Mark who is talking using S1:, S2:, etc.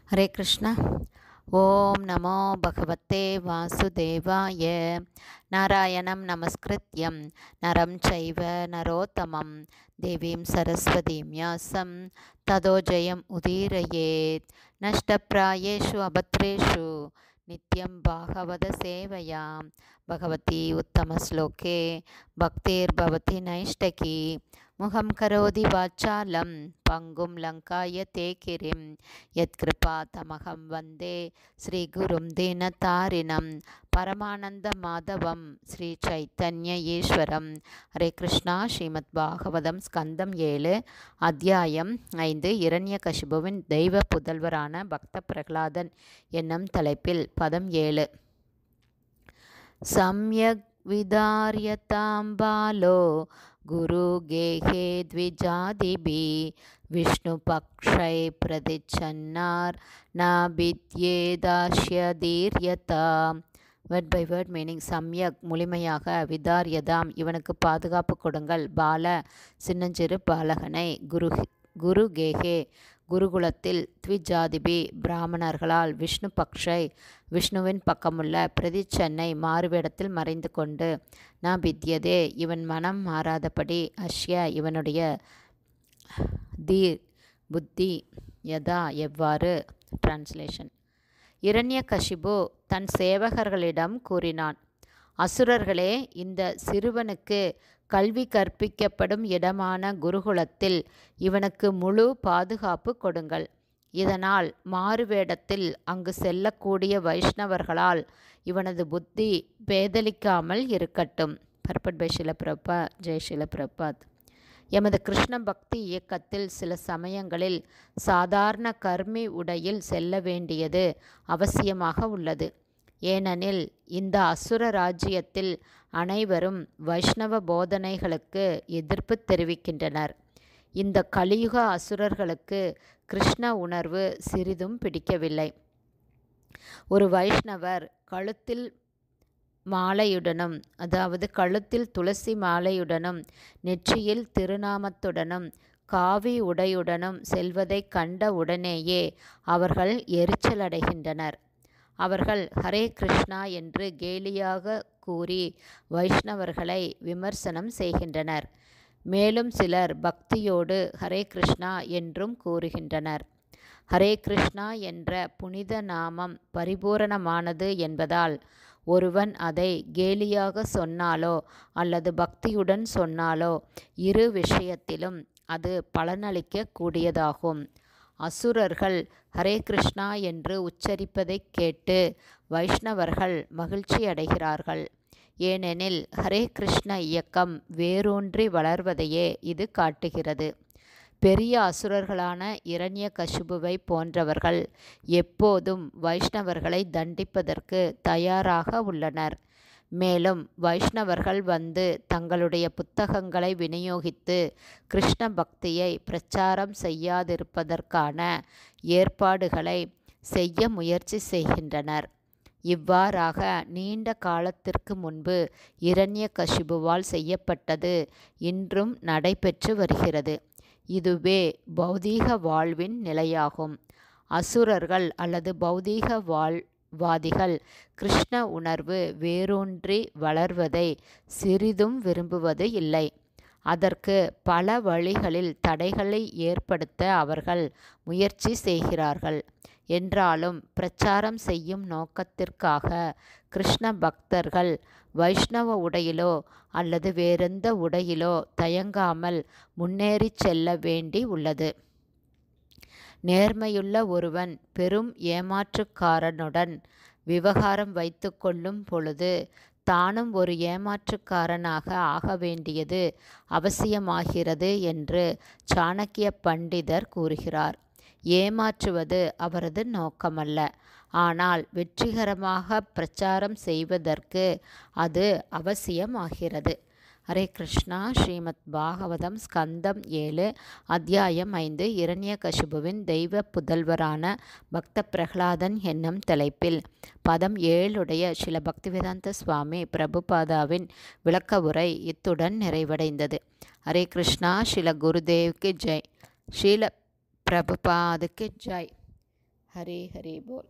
S1: हरे कृष्ण। ओम नमो भगवते वासुदेवाय। नारायणं नमस्कृत्यं नरं चैव नरोत्तमं देवीं सरस्वतीं व्यासं ततो जयम् उदीरयेत्। नष्टप्रायेषु अभद्रेषु नित्यं भागवत सेवया भगवती उत्तमश्लोके भक्तिर्भवति नैष्टकी। मुखं करोति वाचालं पङ्गुं लङ्कायते गिरिं यत्कृपातमहं वन्दे श्रीगुरुं दीनतारिणं परमानन्दमाधवं श्रीचैतन्य ईश्वरं। हरे कृष्णा. ஸ்ரீமத் பாகவதம் ஸ்கந்தம் 7 அத்தியாயம் 5 இரண்யகசிபுவின் தெய்வ புதல்வரான பக்த பிரகலாதன் என்னும் தலைப்பில் பதம் 7. சம்யக் விதார்யதாம் பாலோ குரு கேஹே த்விஜாதிபி விஷ்ணு பக்ஷை பிரதிச்சன்னார் நாபித்யேதாஷ்யதீர்யதா. Word by word meaning. சம்யக் முழுமையாக, விதார்யதாம் இவனுக்கு பாதுகாப்பு கொடுங்கள், பால சின்னஞ்சிறு பாலகனை, குரு கேஹே குருகுலத்தில், த்விஜாதிபி பிராமணர்களால், விஷ்ணு பக்ஷை விஷ்ணுவின் பக்கமுள்ள, பிரதிச்சன்னை மாறுவேடத்தில் மறைந்து கொண்டு, ந பித்யதே இவன் மனம் மாறாதபடி, அஷ்ய இவனுடைய, தீர் புத்தி, யதா எவ்வாறு. டிரான்ஸ்லேஷன். இரண்யகசிபு தன் சேவகர்களிடம் கூறினான், அசுரர்களே, இந்த சிறுவனுக்கு கல்வி கற்பிக்கப்படும் இடமான குருகுலத்தில் இவனுக்கு முழு பாதுகாப்பு கொடுங்கள். இதனால் மாறுவேடத்தில் அங்கு செல்லக்கூடிய வைஷ்ணவர்களால் இவனது புத்தி பேதலிக்காமல் இருக்கட்டும். பர்பட் பை ஷில பிரபாத். ஜெய் ஷில பிரபாத். எமது கிருஷ்ண பக்தி இயக்கத்தில் சில சமயங்களில் சாதாரண கர்மி உடையில் செல்ல வேண்டியது அவசியமாக உள்ளது. ஏனெனில் இந்த அசுர ராஜ்யத்தில் அனைவரும் வைஷ்ணவ போதனைகளுக்கு எதிர்ப்பு தெரிவிக்கின்றனர். இந்த கலியுக அசுரர்களுக்கு கிருஷ்ண உணர்வு சிறிதும் பிடிக்கவில்லை. ஒரு வைஷ்ணவர் கழுத்தில் மாலையுடனும், அதாவது கழுத்தில் துளசி மாலையுடனும், நெற்றியில் திருநாமத்துடனும், காவி உடையுடனும் செல்வதை கண்ட உடனேயே அவர்கள் எரிச்சலடைகின்றனர். அவர்கள் ஹரே கிருஷ்ணா என்று கேலியாக கூறி வைஷ்ணவர்களை விமர்சனம் செய்கின்றனர். மேலும் சிலர் பக்தியோடு ஹரே கிருஷ்ணா என்றும் கூறுகின்றனர். ஹரே கிருஷ்ணா என்ற புனித நாமம் பரிபூரணமானது என்பதால் ஒருவன் அதை கேலியாக சொன்னாலோ அல்லது பக்தியுடன் சொன்னாலோ இரு விஷயத்திலும் அது பலனளிக்க கூடியதாகும். அசுரர்கள் ஹரே கிருஷ்ணா என்று உச்சரிப்பதைக் கேட்டு வைஷ்ணவர்கள் மகிழ்ச்சி அடைகிறார்கள். ஏனெனில் ஹரே கிருஷ்ண இயக்கம் வேரூன்றி வளர்வதையே இது காட்டுகிறது. பெரிய அசுரர்களான இரண்யகசிபுவை போன்றவர்கள் எப்போதும் வைஷ்ணவர்களை தண்டிப்பதற்கு தயாராக உள்ளனர். மேலும் வைஷ்ணவர்கள் வந்து தங்களுடைய புத்தகங்களை விநியோகித்து கிருஷ்ண பக்தியை பிரச்சாரம் செய்யாதிருப்பதற்கான ஏற்பாடுகளை செய்ய முயற்சி செய்கின்றனர். இவ்வாறாக நீண்ட காலத்திற்கு முன்பு இரண்யகசிபுவால் செய்யப்பட்டது இன்றும் நடைபெற்று வருகிறது. இதுவே பௌதீக வாழ்வின் நிலையாகும். அசுரர்கள் அல்லது பௌதீக வாதிகள் கிருஷ்ண உணர்வு வேரூன்றி வளர்வதை சிறிதும் விரும்புவது இல்லை. அதற்கு பல வழிகளில் தடைகளை ஏற்படுத்த அவர்கள் முயற்சி செய்கிறார்கள். என்றாலும் பிரச்சாரம் செய்யும் நோக்கத்திற்காக கிருஷ்ண பக்தர்கள் வைஷ்ணவ உடையிலோ அல்லது வேறெந்த உடையிலோ தயங்காமல் முன்னேறி செல்ல வேண்டி உள்ளது. நேர்மையுள்ள ஒருவன் பெரும் ஏமாற்றுக்காரனுடன் விவகாரம் வைத்து கொள்ளும் பொழுது தானும் ஒரு ஏமாற்றுக்காரனாக ஆக வேண்டியது அவசியமாகிறது என்று சாணக்கிய பண்டிதர் கூறுகிறார். ஏமாற்றுவது அவரது நோக்கமல்ல, ஆனால் வெற்றிகரமாக பிரச்சாரம் செய்வதற்கு அது அவசியமாகிறது. ஹரே கிருஷ்ணா. ஸ்ரீமத் பாகவதம் ஸ்கந்தம் 7 அத்தியாயம் 5 இரண்யகசிபுவின் தெய்வ புதல்வரான பக்த பிரகலாதன் என்னும் தலைப்பில் பதம் 7 ஸ்ரீல பக்திவேதாந்த சுவாமி பிரபுபாதாவின் விளக்க உரை இத்துடன் நிறைவடைந்தது. ஹரே கிருஷ்ணா. ஸ்ரீல குருதேவ்க்கு ஜெய். ஸ்ரீல பிரபுபாதுக்கு ஜெய். ஹரே ஹரே போல்.